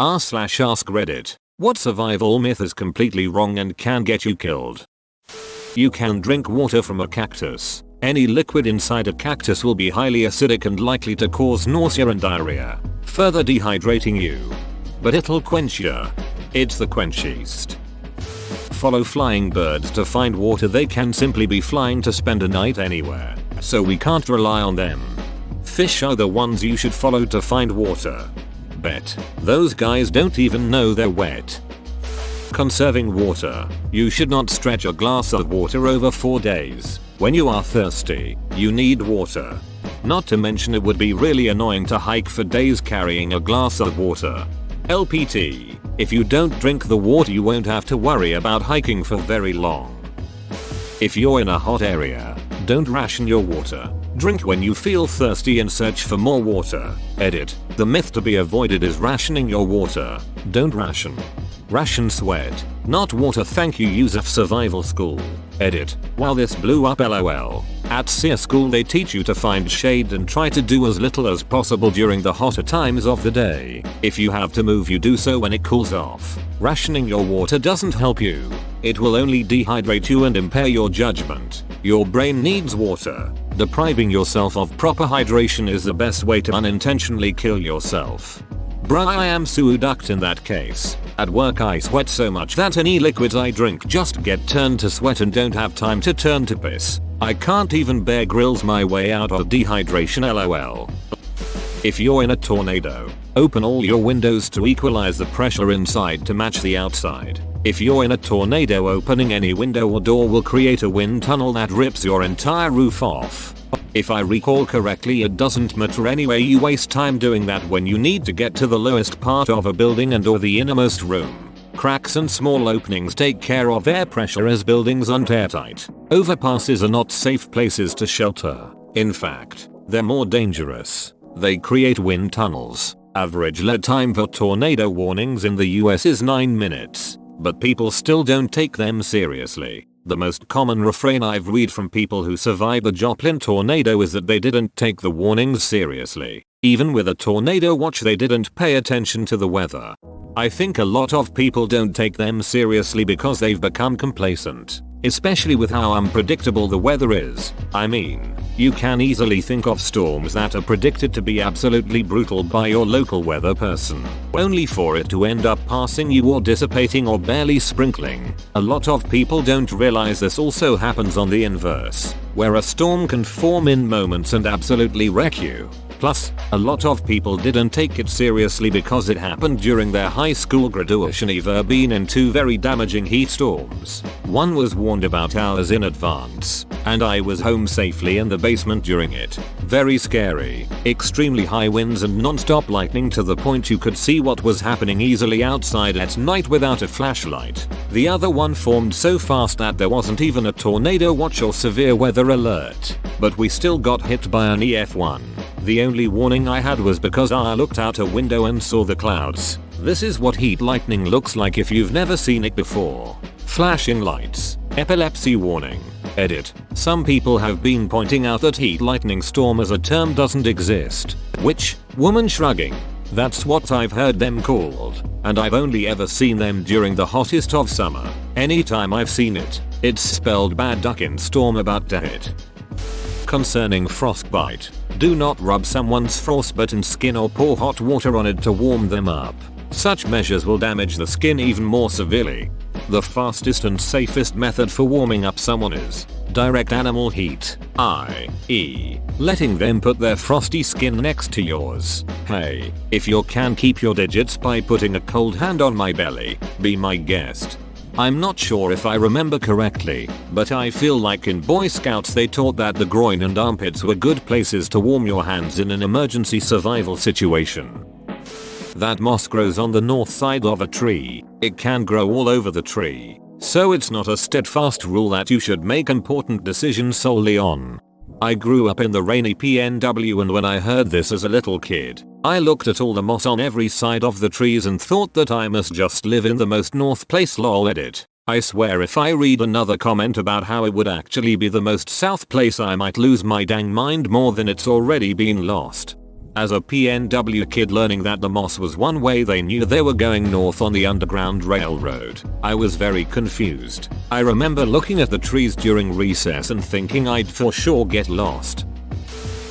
r/ask Reddit. What survival myth is completely wrong and can get you killed? You can drink water from a cactus. Any liquid inside a cactus will be highly acidic and likely to cause nausea and diarrhea, further dehydrating you. But it'll quench you. It's the quenchiest. Follow flying birds to find water. They can simply be flying to spend a night anywhere, so we can't rely on them. Fish are the ones you should follow to find water. Bet those guys don't even know they're wet. Conserving water. You should not stretch a glass of water over 4 days. When you are thirsty, you need water. Not to mention it would be really annoying to hike for days carrying a glass of water. LPT, if you don't drink the water you won't have to worry about hiking for very long. If you're in a hot area, don't ration your water. Drink when you feel thirsty and search for more water. Edit. The myth to be avoided is rationing your water. Don't ration. Ration sweat, not water. Thank you, Yusuf Survival School. Edit. While this blew up LOL. At SEER School they teach you to find shade and try to do as little as possible during the hotter times of the day. If you have to move you do so when it cools off. Rationing your water doesn't help you. It will only dehydrate you and impair your judgment. Your brain needs water. Depriving yourself of proper hydration is the best way to unintentionally kill yourself. Bruh, I am sueduct in that case. At work I sweat so much that any liquids I drink just get turned to sweat and don't have time to turn to piss. I can't even Bear Grylls my way out of dehydration LOL. If you're in a tornado, open all your windows to equalize the pressure inside to match the outside. If you're in a tornado, opening any window or door will create a wind tunnel that rips your entire roof off. If I recall correctly, it doesn't matter anyway, you waste time doing that when you need to get to the lowest part of a building and or the innermost room. Cracks and small openings take care of air pressure as buildings aren't airtight. Overpasses are not safe places to shelter. In fact, they're more dangerous. They create wind tunnels. Average lead time for tornado warnings in the US is 9 minutes. But people still don't take them seriously. The most common refrain I've read from people who survived the Joplin tornado is that they didn't take the warnings seriously. Even with a tornado watch they didn't pay attention to the weather. I think a lot of people don't take them seriously because they've become complacent. Especially with how unpredictable the weather is. I mean, you can easily think of storms that are predicted to be absolutely brutal by your local weather person, only for it to end up passing you or dissipating or barely sprinkling. A lot of people don't realize this also happens on the inverse, where a storm can form in moments and absolutely wreck you. Plus, a lot of people didn't take it seriously because it happened during their high school graduation. I've been in 2 very damaging heat storms. One was warned about hours in advance, and I was home safely in the basement during it. Very scary. Extremely high winds and non-stop lightning to the point you could see what was happening easily outside at night without a flashlight. The other one formed so fast that there wasn't even a tornado watch or severe weather alert. But we still got hit by an EF1. The only warning I had was because I looked out a window and saw the clouds. This is what heat lightning looks like if you've never seen it before. Flashing lights. Epilepsy warning. Edit. Some people have been pointing out that heat lightning storm as a term doesn't exist. Which, woman shrugging. That's what I've heard them called. And I've only ever seen them during the hottest of summer. Anytime I've seen it, it's spelled bad duck in storm about to hit. Concerning frostbite. Do not rub someone's frostbitten skin or pour hot water on it to warm them up. Such measures will damage the skin even more severely. The fastest and safest method for warming up someone is direct animal heat, i.e., letting them put their frosty skin next to yours. Hey, if you can keep your digits by putting a cold hand on my belly, be my guest. I'm not sure if I remember correctly, but I feel like in Boy Scouts they taught that the groin and armpits were good places to warm your hands in an emergency survival situation. That moss grows on the north side of a tree. It can grow all over the tree, so it's not a steadfast rule that you should make important decisions solely on. I grew up in the rainy PNW, and when I heard this as a little kid, I looked at all the moss on every side of the trees and thought that I must just live in the most north place. Lol. Edit. I swear if I read another comment about how it would actually be the most south place I might lose my dang mind more than it's already been lost. As a PNW kid learning that the moss was one way, they knew they were going north on the Underground Railroad, I was very confused. I remember looking at the trees during recess and thinking I'd for sure get lost.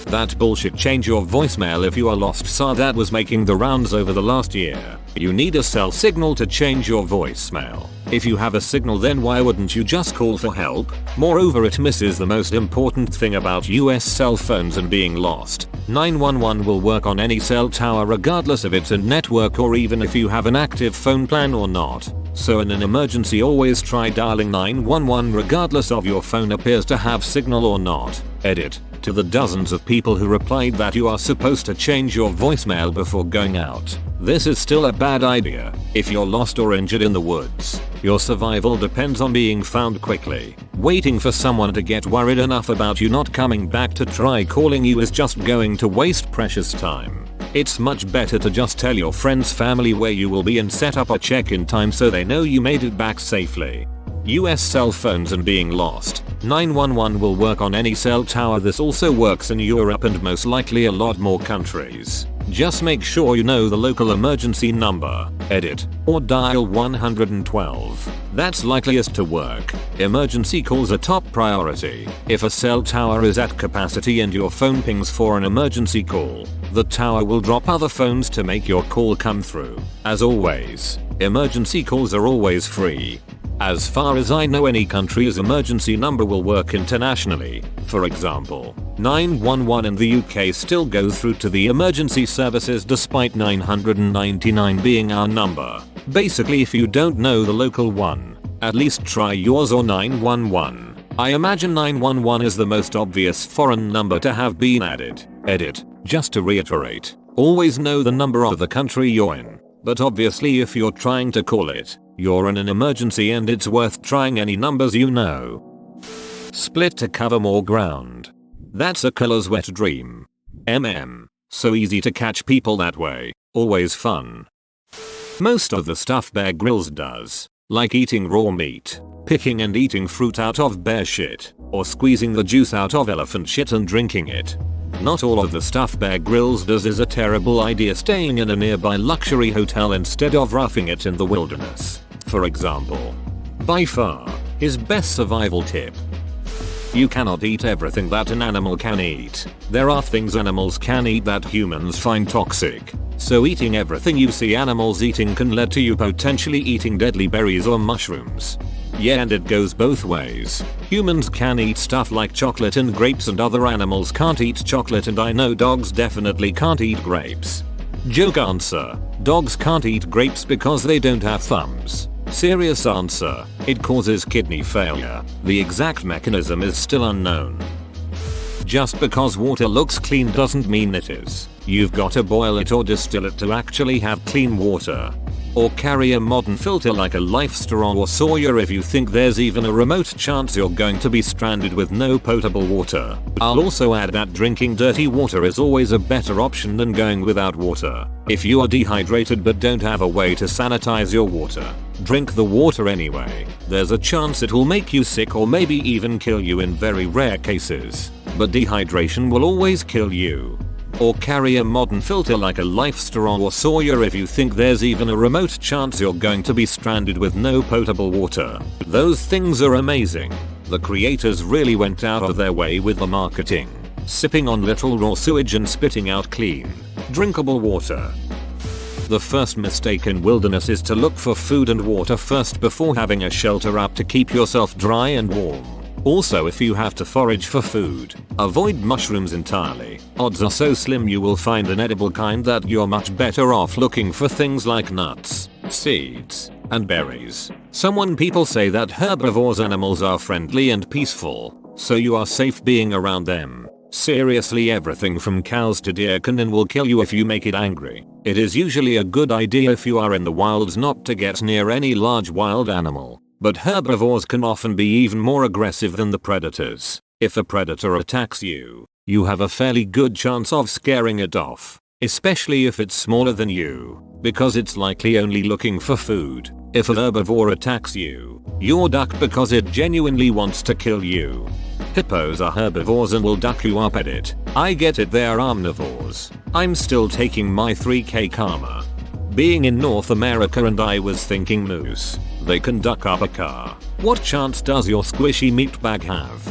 That bullshit change your voicemail if you are lost saw that was making the rounds over the last year. You need a cell signal to change your voicemail. If you have a signal, then why wouldn't you just call for help? Moreover, it misses the most important thing about US cell phones and being lost. 911 will work on any cell tower regardless if it's a network or even if you have an active phone plan or not. So in an emergency, always try dialing 911 regardless of your phone appears to have signal or not. Edit. To the dozens of people who replied that you are supposed to change your voicemail before going out. This is still a bad idea. If you're lost or injured in the woods, your survival depends on being found quickly. Waiting for someone to get worried enough about you not coming back to try calling you is just going to waste precious time. It's much better to just tell your friends, family where you will be and set up a check-in time so they know you made it back safely. US cell phones and being lost. 911 will work on any cell tower. This also works in Europe and most likely a lot more countries. Just make sure you know the local emergency number, edit, or dial 112. That's likeliest to work. Emergency calls are top priority. If a cell tower is at capacity and your phone pings for an emergency call, the tower will drop other phones to make your call come through. As always, emergency calls are always free. As far as I know, any country's emergency number will work internationally. For example, 911 in the UK still goes through to the emergency services despite 999 being our number. Basically, if you don't know the local one, at least try yours or 911. I imagine 911 is the most obvious foreign number to have been added. Edit. Just to reiterate, always know the number of the country you're in. But obviously, if you're trying to call it, you're in an emergency and it's worth trying any numbers you know. Split to cover more ground. That's a killer's wet dream. So easy to catch people that way. Always fun. Most of the stuff Bear Grylls does, like eating raw meat, picking and eating fruit out of bear shit, or squeezing the juice out of elephant shit and drinking it. Not all of the stuff Bear Grylls does is a terrible idea. Staying in a nearby luxury hotel instead of roughing it in the wilderness, for example. By far, his best survival tip. You cannot eat everything that an animal can eat. There are things animals can eat that humans find toxic. So eating everything you see animals eating can lead to you potentially eating deadly berries or mushrooms. Yeah, and it goes both ways. Humans can eat stuff like chocolate and grapes and other animals can't eat chocolate, and I know dogs definitely can't eat grapes. Joke answer. Dogs can't eat grapes because they don't have thumbs. Serious answer. It causes kidney failure. The exact mechanism is still unknown. Just because water looks clean doesn't mean it is. You've got to boil it or distill it to actually have clean water. Or carry a modern filter like a Life Straw or Sawyer if you think there's even a remote chance you're going to be stranded with no potable water. I'll also add that drinking dirty water is always a better option than going without water. If you are dehydrated but don't have a way to sanitize your water, drink the water anyway. There's a chance it will make you sick or maybe even kill you in very rare cases. But dehydration will always kill you. Or carry a modern filter like a Life Straw or Sawyer if you think there's even a remote chance you're going to be stranded with no potable water. Those things are amazing. The creators really went out of their way with the marketing. Sipping on literal raw sewage and spitting out clean, drinkable water. The first mistake in wilderness is to look for food and water first before having a shelter up to keep yourself dry and warm. Also, if you have to forage for food, avoid mushrooms entirely. Odds are so slim you will find an edible kind that you're much better off looking for things like nuts, seeds, and berries. People say that herbivores animals are friendly and peaceful, so you are safe being around them. Seriously, everything from cows to deer can and will kill you if you make it angry. It is usually a good idea if you are in the wilds not to get near any large wild animal. But herbivores can often be even more aggressive than the predators. If a predator attacks you, you have a fairly good chance of scaring it off, especially if it's smaller than you, because it's likely only looking for food. If a herbivore attacks you, you're duck because it genuinely wants to kill you. Hippos are herbivores and will duck you up. Edit. I get it, they are omnivores. I'm still taking my 3k karma. Being in North America and I was thinking moose. They can duck up a car. What chance does your squishy meat bag have?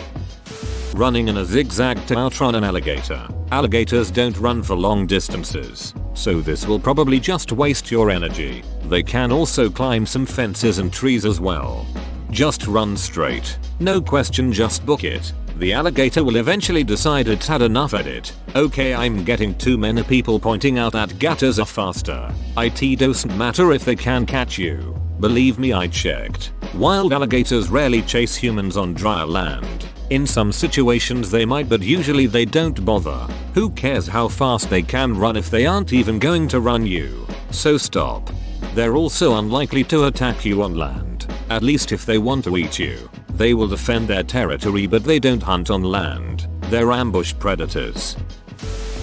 Running in a zigzag to outrun an alligator. Alligators don't run for long distances, so this will probably just waste your energy. They can also climb some fences and trees as well. Just run straight. No question, just book it. The alligator will eventually decide it's had enough. Edit. Okay, I'm getting too many people pointing out that gators are faster. It doesn't matter if they can catch you. Believe me, I checked. Wild alligators rarely chase humans on dry land. In some situations they might, but usually they don't bother. Who cares how fast they can run if they aren't even going to run you? So stop. They're also unlikely to attack you on land, at least if they want to eat you. They will defend their territory, but they don't hunt on land. They're ambush predators.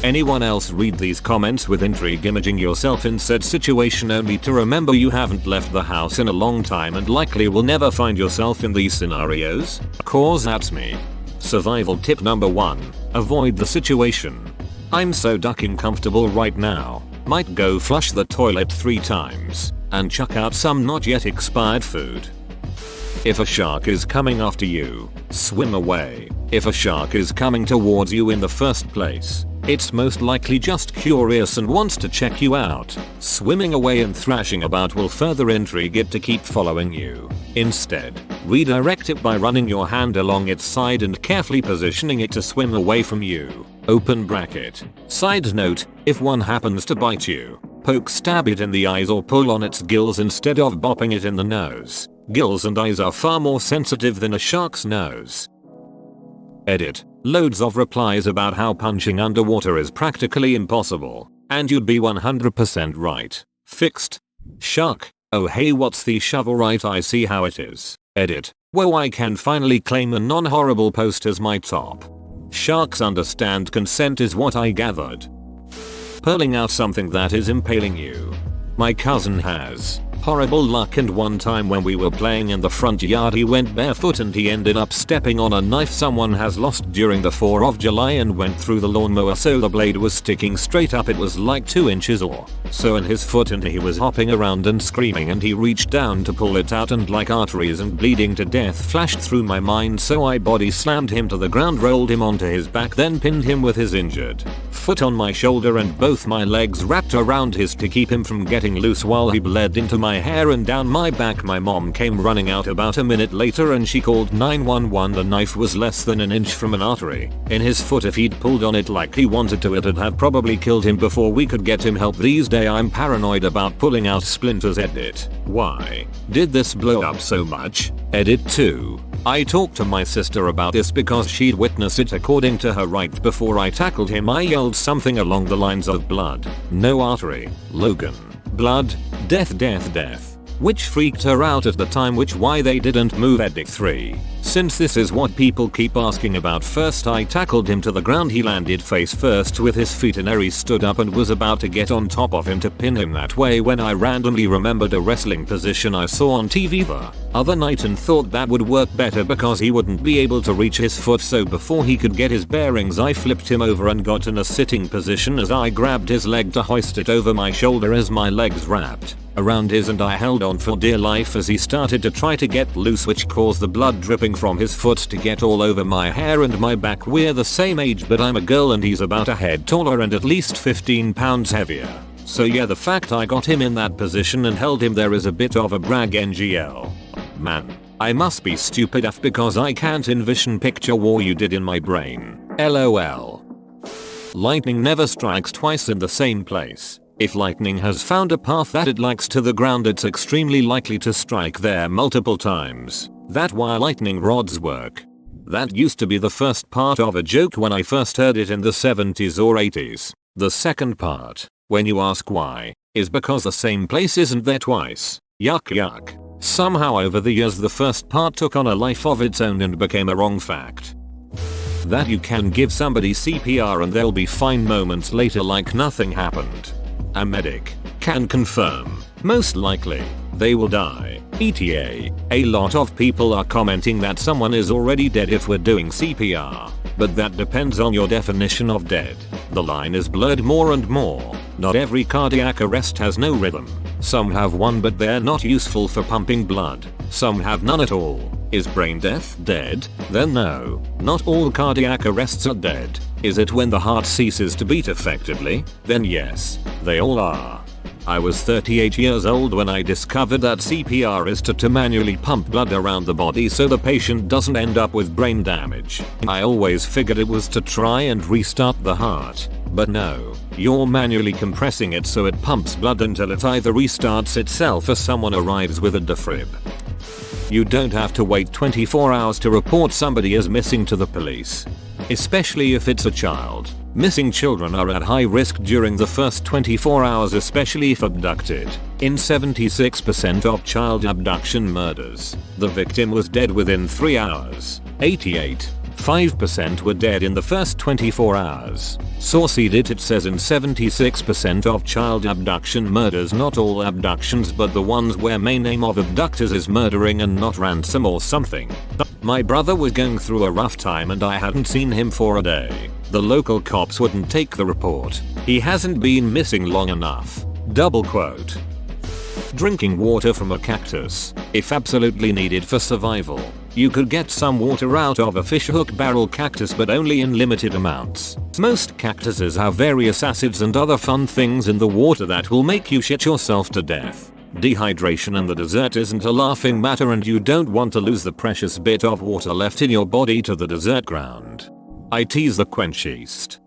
Anyone else read these comments with intrigue, imaging yourself in said situation, only to remember you haven't left the house in a long time and likely will never find yourself in these scenarios? Cause that's me. Survival tip number 1. Avoid the situation. I'm so ducking comfortable right now. Might go flush the toilet 3 times and chuck out some not yet expired food. If a shark is coming after you, swim away. If a shark is coming towards you in the first place, it's most likely just curious and wants to check you out. Swimming away and thrashing about will further intrigue it to keep following you. Instead, redirect it by running your hand along its side and carefully positioning it to swim away from you. Open bracket. Side note, if one happens to bite you, stab it in the eyes or pull on its gills instead of bopping it in the nose. Gills and eyes are far more sensitive than a shark's nose. Edit. Loads of replies about how punching underwater is practically impossible, and you'd be 100% right. Fixed. Shark. Oh hey, what's the shovel? Right, I see how it is. Edit. Whoa, I can finally claim a non-horrible post as my top. Sharks understand consent is what I gathered. Pulling out something that is impaling you. My cousin has horrible luck, and one time when we were playing in the front yard he went barefoot and he ended up stepping on a knife someone has lost during the 4th of July and went through the lawnmower, so the blade was sticking straight up. It was like 2 inches or so in his foot and he was hopping around and screaming, and he reached down to pull it out and like arteries and bleeding to death flashed through my mind, so I body slammed him to the ground, rolled him onto his back, then pinned him with his injured foot on my shoulder and both my legs wrapped around his to keep him from getting loose while he bled into my hair and down my back. My mom came running out about a minute later and she called 911. The knife was less than an inch from an artery in his foot. If he'd pulled on it like he wanted to, it'd have probably killed him before we could get him help. These days I'm paranoid about pulling out splinters. Edit. Why did this blow up so much? Edit 2. I talked to my sister about this because she'd witnessed it. According to her, right before I tackled him I yelled something along the lines of blood, no artery, Logan, blood, death, death, death, which freaked her out at the time, which why they didn't move. Edit 3. Since this is what people keep asking about, first I tackled him to the ground. He landed face first with his feet and Ari stood up and was about to get on top of him to pin him that way when I randomly remembered a wrestling position I saw on TV the other night and thought that would work better because he wouldn't be able to reach his foot, so before he could get his bearings I flipped him over and got in a sitting position as I grabbed his leg to hoist it over my shoulder as my legs wrapped around his and I held on for dear life as he started to try to get loose, which caused the blood dripping from his foot to get all over my hair and my back. We're the same age, but I'm a girl and he's about a head taller and at least 15 pounds heavier. So yeah, the fact I got him in that position and held him there is a bit of a brag. NGL. Man, I must be stupid F because I can't envision picture what you did in my brain. LOL. Lightning never strikes twice in the same place. If lightning has found a path that it likes to the ground, it's extremely likely to strike there multiple times. That's why lightning rods work. That used to be the first part of a joke when I first heard it in the 70s or 80s. The second part, when you ask why, is because the same place isn't there twice. Yuck yuck. Somehow over the years the first part took on a life of its own and became a wrong fact. That you can give somebody CPR and they'll be fine moments later like nothing happened. A medic can confirm, most likely, they will die. ETA, a lot of people are commenting that someone is already dead if we're doing CPR, but that depends on your definition of dead. The line is blurred more and more. Not every cardiac arrest has no rhythm. Some have one but they're not useful for pumping blood. Some have none at all. Is brain death dead? Then no. Not all cardiac arrests are dead. Is it when the heart ceases to beat effectively? Then yes, they all are. I was 38 years old when I discovered that CPR is to manually pump blood around the body so the patient doesn't end up with brain damage. I always figured it was to try and restart the heart. But no, you're manually compressing it so it pumps blood until it either restarts itself or someone arrives with a defib. You don't have to wait 24 hours to report somebody as missing to the police. Especially if it's a child. Missing children are at high risk during the first 24 hours, especially if abducted. In 76% of child abduction murders, the victim was dead within 3 hours. 5% were dead in the first 24 hours. Source.it says in 76% of child abduction murders, not all abductions but the ones where main aim of abductors is murdering and not ransom or something. My brother was going through a rough time and I hadn't seen him for a day. The local cops wouldn't take the report. He hasn't been missing long enough. Double quote. Drinking water from a cactus, if absolutely needed for survival. You could get some water out of a fishhook barrel cactus but only in limited amounts. Most cactuses have various acids and other fun things in the water that will make you shit yourself to death. Dehydration in the desert isn't a laughing matter and you don't want to lose the precious bit of water left in your body to the desert ground. I tease the quenchist.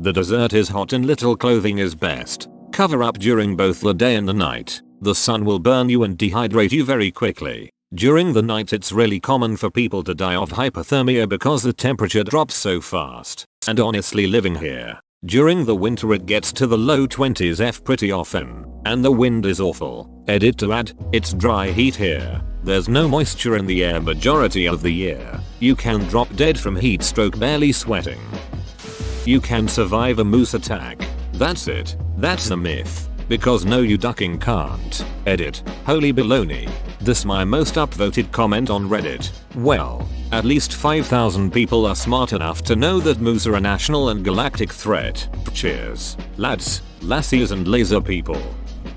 The desert is hot and little clothing is best. Cover up during both the day and the night. The sun will burn you and dehydrate you very quickly. During the night it's really common for people to die of hypothermia because the temperature drops so fast. And honestly, living here, during the winter it gets to the low 20s pretty often. And the wind is awful. Edit to add, it's dry heat here. There's no moisture in the air majority of the year. You can drop dead from heat stroke barely sweating. You can survive a moose attack. That's it. That's a myth. Because no, you ducking can't. Edit. Holy baloney. This my most upvoted comment on Reddit. Well, at least 5,000 people are smart enough to know that moose are a national and galactic threat. Cheers. Lads, lassies and laser people.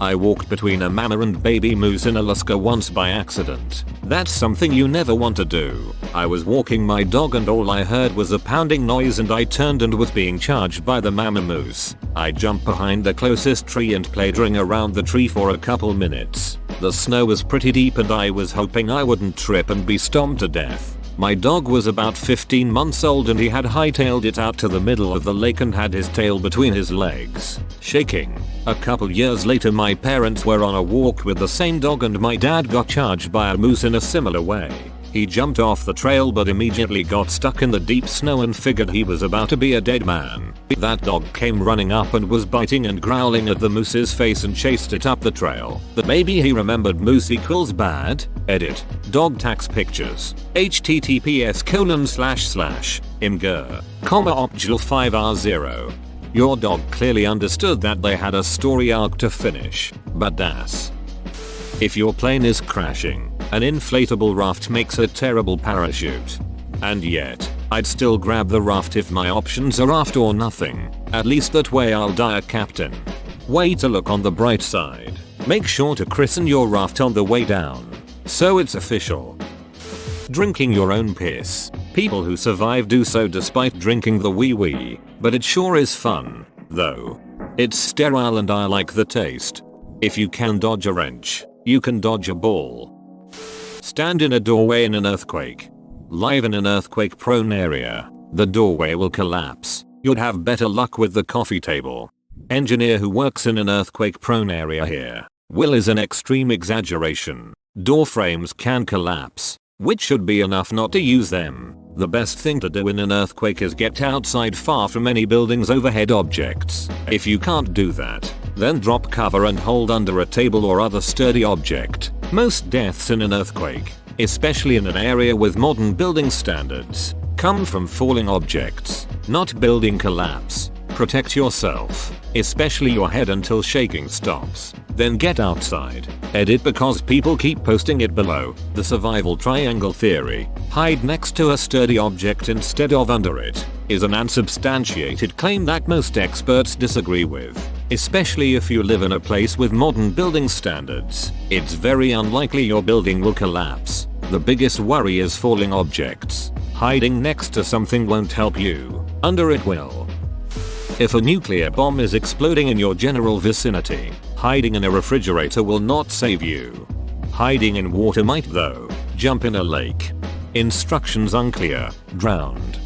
I walked between a mama and baby moose in Alaska once by accident. That's something you never want to do. I was walking my dog and all I heard was a pounding noise and I turned and was being charged by the mama moose. I jumped behind the closest tree and played ring around the tree for a couple minutes. The snow was pretty deep and I was hoping I wouldn't trip and be stomped to death. My dog was about 15 months old and he had hightailed it out to the middle of the lake and had his tail between his legs, shaking. A couple years later my parents were on a walk with the same dog and my dad got charged by a moose in a similar way. He jumped off the trail but immediately got stuck in the deep snow and figured he was about to be a dead man. That dog came running up and was biting and growling at the moose's face and chased it up the trail. But maybe he remembered moose equals bad? Edit. Dog tax pictures. https://imgur, optional 5r0. Your dog clearly understood that they had a story arc to finish. But das. If your plane is crashing, an inflatable raft makes a terrible parachute. And yet, I'd still grab the raft if my options are raft or nothing. At least that way I'll die a captain. Way to look on the bright side. Make sure to christen your raft on the way down. So it's official. Drinking your own piss. People who survive do so despite drinking the wee-wee. But it sure is fun, though. It's sterile and I like the taste. If you can dodge a wrench, you can dodge a ball. Stand in a doorway in an earthquake. Live in an earthquake-prone area. The doorway will collapse. You'd have better luck with the coffee table. Engineer who works in an earthquake-prone area here. Will is an extreme exaggeration. Door frames can collapse, which should be enough not to use them. The best thing to do in an earthquake is get outside far from any buildings, overhead objects. If you can't do that, then drop cover and hold under a table or other sturdy object. Most deaths in an earthquake, especially in an area with modern building standards, come from falling objects, not building collapse. Protect yourself, especially your head, until shaking stops. Then get outside. Edit because people keep posting it below. The survival triangle theory, hide next to a sturdy object instead of under it, is an unsubstantiated claim that most experts disagree with. Especially if you live in a place with modern building standards, it's very unlikely your building will collapse. The biggest worry is falling objects. Hiding next to something won't help you. Under it will. If a nuclear bomb is exploding in your general vicinity, hiding in a refrigerator will not save you. Hiding in water might though. Jump in a lake. Instructions unclear. Drowned.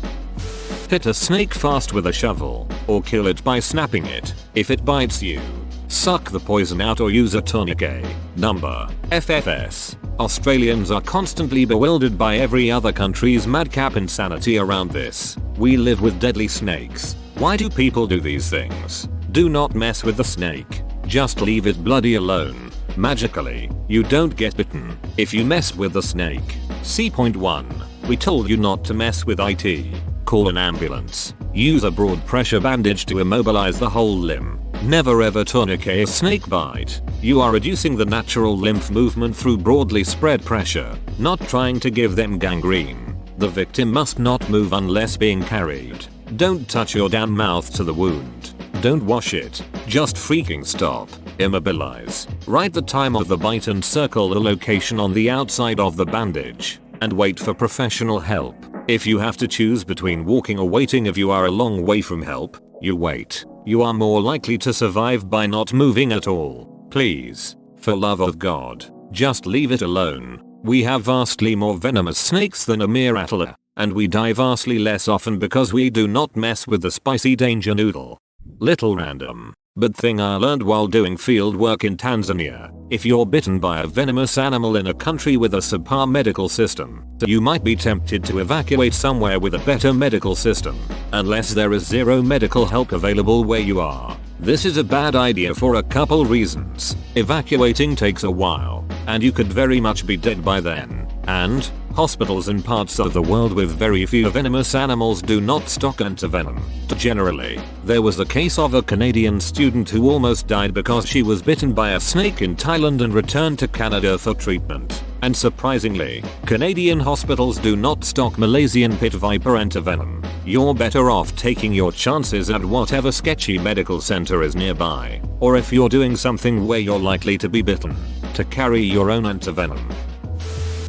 Hit a snake fast with a shovel, or kill it by snapping it. If it bites you, suck the poison out or use a tourniquet. Number FFS. Australians are constantly bewildered by every other country's madcap insanity around this. We live with deadly snakes. Why do people do these things? Do not mess with the snake. Just leave it bloody alone. Magically, you don't get bitten if you mess with the snake. See point 1. We told you not to mess with it. Call an ambulance. Use a broad pressure bandage to immobilize the whole limb. Never ever tourniquet a snake bite. You are reducing the natural lymph movement through broadly spread pressure, not trying to give them gangrene. The victim must not move unless being carried. Don't touch your damn mouth to the wound. Don't wash it. Just freaking stop. Immobilize. Write the time of the bite and circle the location on the outside of the bandage. And wait for professional help. If you have to choose between walking or waiting, if you are a long way from help, you wait. You are more likely to survive by not moving at all. Please, for love of God, just leave it alone. We have vastly more venomous snakes than a mere rattler, and we die vastly less often because we do not mess with the spicy danger noodle. Little random, but thing I learned while doing field work in Tanzania. If you're bitten by a venomous animal in a country with a subpar medical system, you might be tempted to evacuate somewhere with a better medical system, unless there is zero medical help available where you are. This is a bad idea for a couple reasons. Evacuating takes a while, and you could very much be dead by then. And hospitals in parts of the world with very few venomous animals do not stock antivenom. Generally, there was a case of a Canadian student who almost died because she was bitten by a snake in Thailand and returned to Canada for treatment. And surprisingly, Canadian hospitals do not stock Malaysian pit viper antivenom. You're better off taking your chances at whatever sketchy medical center is nearby, or if you're doing something where you're likely to be bitten, to carry your own antivenom.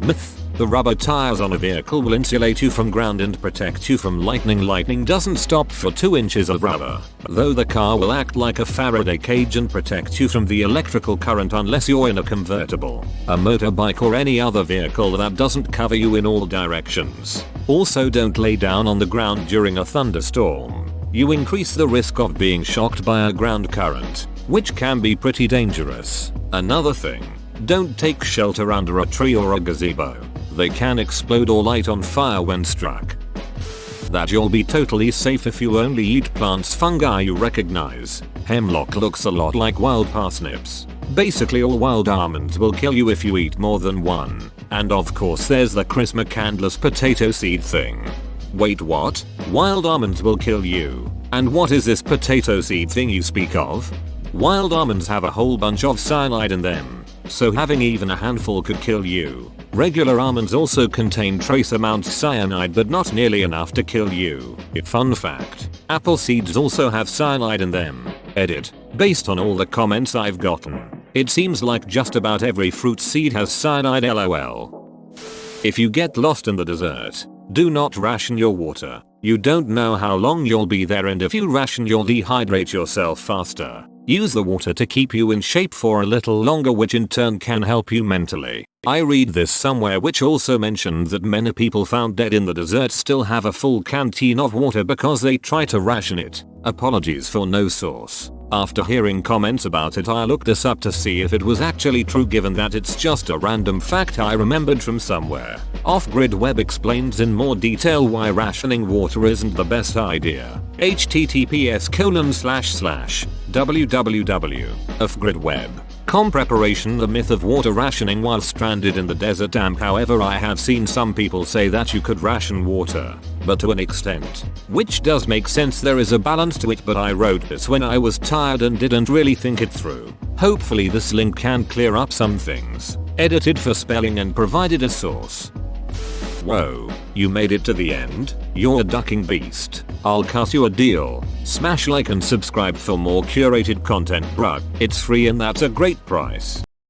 Myth. The rubber tires on a vehicle will insulate you from ground and protect you from lightning. Lightning doesn't stop for 2 inches of rubber, though the car will act like a Faraday cage and protect you from the electrical current unless you're in a convertible, a motorbike or any other vehicle that doesn't cover you in all directions. Also, don't lay down on the ground during a thunderstorm. You increase the risk of being shocked by a ground current, which can be pretty dangerous. Another thing, don't take shelter under a tree or a gazebo. They can explode or light on fire when struck. That you'll be totally safe if you only eat plants fungi you recognize. Hemlock looks a lot like wild parsnips. Basically all wild almonds will kill you if you eat more than one. And of course there's the Chris McCandless potato seed thing. Wait, what? Wild almonds will kill you? And what is this potato seed thing you speak of? Wild almonds have a whole bunch of cyanide in them, so having even a handful could kill you. Regular almonds also contain trace amounts cyanide, but not nearly enough to kill you. Fun fact, apple seeds also have cyanide in them. Edit. Based on all the comments I've gotten, it seems like just about every fruit seed has cyanide, lol. If you get lost in the desert, do not ration your water. You don't know how long you'll be there, and if you ration you'll dehydrate yourself faster. Use the water to keep you in shape for a little longer, which in turn can help you mentally. I read this somewhere which also mentioned that many people found dead in the desert still have a full canteen of water because they try to ration it. Apologies for no source. After hearing comments about it, I looked this up to see if it was actually true, given that it's just a random fact I remembered from somewhere. Off-Grid Web explains in more detail why rationing water isn't the best idea. https://www.offgridweb.com Preparation, the myth of water rationing while stranded in the desert. However, I have seen some people say that you could ration water, but to an extent, which does make sense. There is a balance to it, but I wrote this when I was tired and didn't really think it through. Hopefully this link can clear up some things. Edited for spelling and provided a source. Whoa, you made it to the end? You're a ducking beast. I'll cut you a deal. Smash like and subscribe for more curated content, bruh. It's free and that's a great price.